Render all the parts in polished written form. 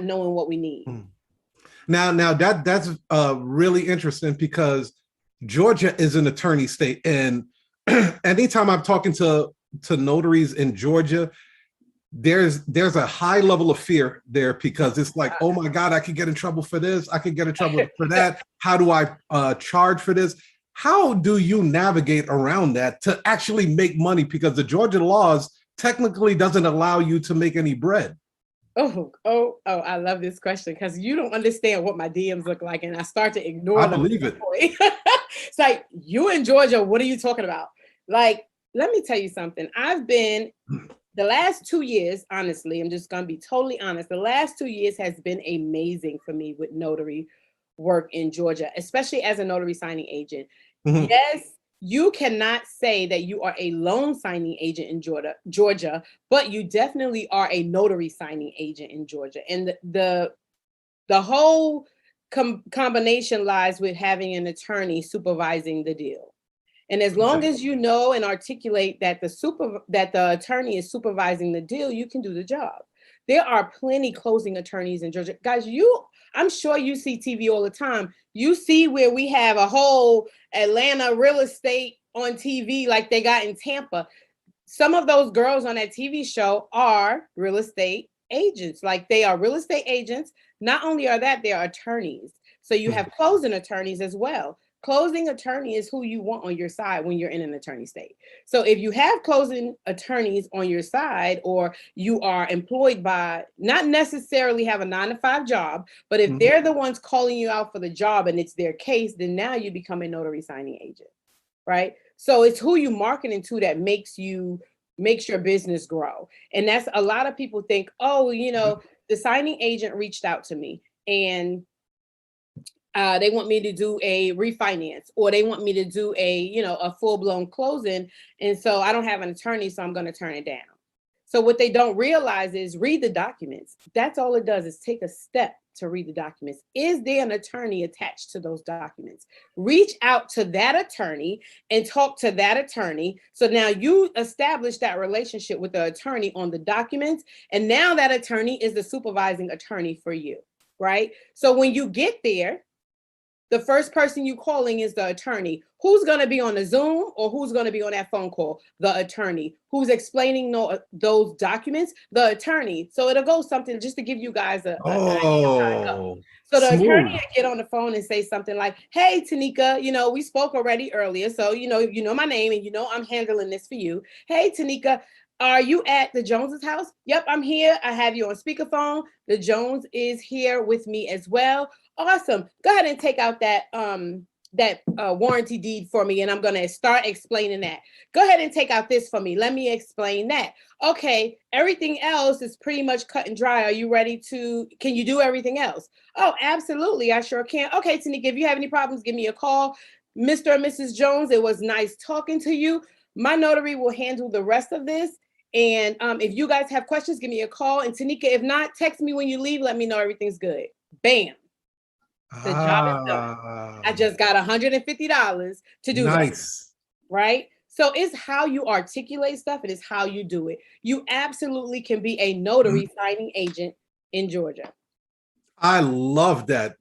knowing what we need. Now that's really interesting because Georgia is an attorney state, and anytime I'm talking to notaries in Georgia, there's a high level of fear there because it's like, oh my God, I could get in trouble for this. I could get in trouble for that. How do I charge for this? How do you navigate around that to actually make money? Because the Georgia laws technically doesn't allow you to make any bread. Oh, I love this question because you don't understand what my DMs look like, and I start to ignore them. I believe it. It's like, you in Georgia, what are you talking about? Like, let me tell you something. I've been, the last 2 years, honestly, I'm just going to be totally honest. The last 2 years has been amazing for me with notary work in Georgia, especially as a notary signing agent. Mm-hmm. Yes, you cannot say that you are a loan signing agent in Georgia, but you definitely are a notary signing agent in Georgia. And the whole combination lies with having an attorney supervising the deal. And as long as you know and articulate that the attorney is supervising the deal, you can do the job. There are plenty closing attorneys in Georgia. Guys, I'm sure you see TV all the time. You see where we have a whole Atlanta real estate on TV like they got in Tampa. Some of those girls on that TV show are real estate agents. Like, they are real estate agents. Not only are that, they are attorneys. So you have closing attorneys as well. Closing attorney is who you want on your side when you're in an attorney state. So if you have closing attorneys on your side, or you are employed by, not necessarily have a 9-to-5 job, but if they're the ones calling you out for the job and it's their case, then now you become a notary signing agent, right? So it's who you marketing to that makes your business grow. And that's, a lot of people think, oh, the signing agent reached out to me and they want me to do a refinance, or they want me to do a full-blown closing. And so I don't have an attorney, so I'm going to turn it down. So what they don't realize is read the documents. That's all it does, is take a step to read the documents. Is there an attorney attached to those documents? Reach out to that attorney and talk to that attorney. So now you establish that relationship with the attorney on the documents. And now that attorney is the supervising attorney for you, right? So when you get there, the first person you calling is the attorney. Who's going to be on the Zoom, or who's going to be on that phone call? The attorney. Who's explaining those documents? The attorney. So it'll go something, just to give you guys an idea of how it goes. So the attorney will get on the phone and say something like, hey, Tanika, we spoke already earlier. So, you know my name, and I'm handling this for you. Hey, Tanika, are you at the Joneses' house? Yep, I'm here. I have you on speakerphone. The Jones is here with me as well. Awesome. Go ahead and take out that warranty deed for me, and I'm going to start explaining that. Go ahead and take out this for me. Let me explain that. Okay, everything else is pretty much cut and dry. Are you ready can you do everything else? Oh, absolutely. I sure can. Okay, Tanika, if you have any problems, give me a call. Mr. and Mrs. Jones, it was nice talking to you. My notary will handle the rest of this. And if you guys have questions, give me a call. And Tanika, if not, text me when you leave. Let me know everything's good. Bam. The job is done. I just got $150 to do that. Right? So it's how you articulate stuff, and it's how you do it. You absolutely can be a notary signing agent in Georgia. I love that.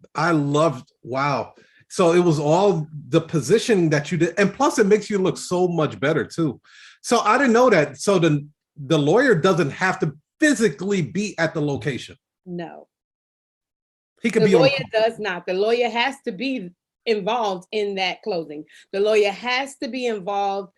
Wow. So it was all the positioning that you did. And plus it makes you look so much better too. So I didn't know that. So the lawyer doesn't have to physically be at the location. No. He could the be lawyer does not. The lawyer has to be involved in that closing. The lawyer has to be involved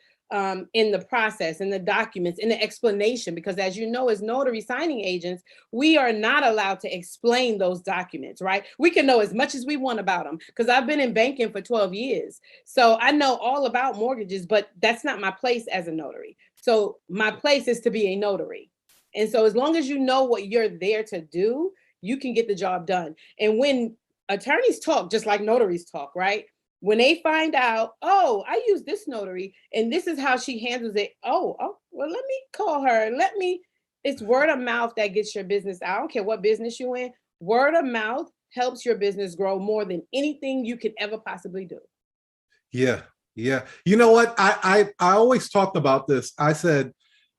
in the process, in the documents, in the explanation, because as you know, as notary signing agents, we are not allowed to explain those documents, right? We can know as much as we want about them, because I've been in banking for 12 years. So I know all about mortgages, but that's not my place as a notary. So my place is to be a notary. And so as long as you know what you're there to do, you can get the job done. And when attorneys talk, just like notaries talk, right? When they find out, oh, I use this notary and this is how she handles it. Oh, well, let me call her. It's word of mouth that gets your business out. I don't care what business you're in. Word of mouth helps your business grow more than anything you could ever possibly do. Yeah. Yeah. You know what? I always talked about this. I said,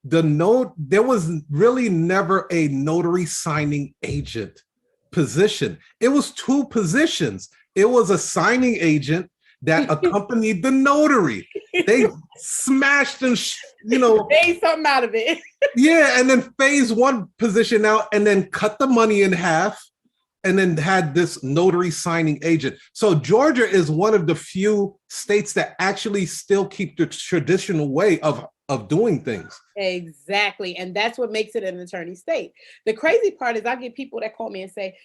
there was really never a notary signing agent position. It was two positions. It was a signing agent that accompanied the notary. They smashed and made something out of it. Yeah, and then phase one position out, and then cut the money in half, and then had this notary signing agent. So Georgia is one of the few states that actually still keep the traditional way of doing things. Exactly. And that's what makes it an attorney state. The crazy part is I get people that call me and say,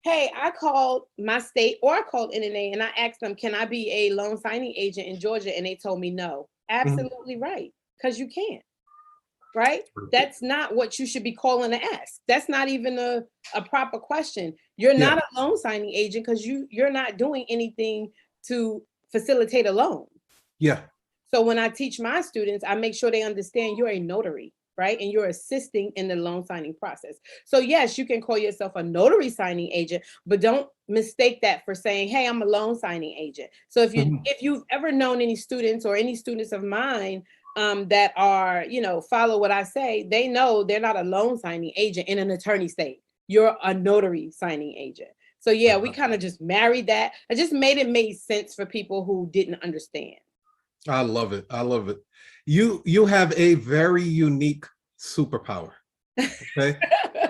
hey, I called my state or I called NNA and I asked them, can I be a loan signing agent in Georgia? And they told me no. Absolutely right. Because you can't. Right? That's not what you should be calling to ask. That's not even a proper question. You're not a loan signing agent because you're not doing anything to facilitate a loan. Yeah. So when I teach my students, I make sure they understand you're a notary, right? And you're assisting in the loan signing process. So yes, you can call yourself a notary signing agent, but don't mistake that for saying, hey, I'm a loan signing agent. So if you've ever known any students or any students of mine that are, follow what I say, they know they're not a loan signing agent in an attorney state. You're a notary signing agent. So yeah, we kind of just married that. I just made it make sense for people who didn't understand. I love it. I love it. You have a very unique superpower. Okay.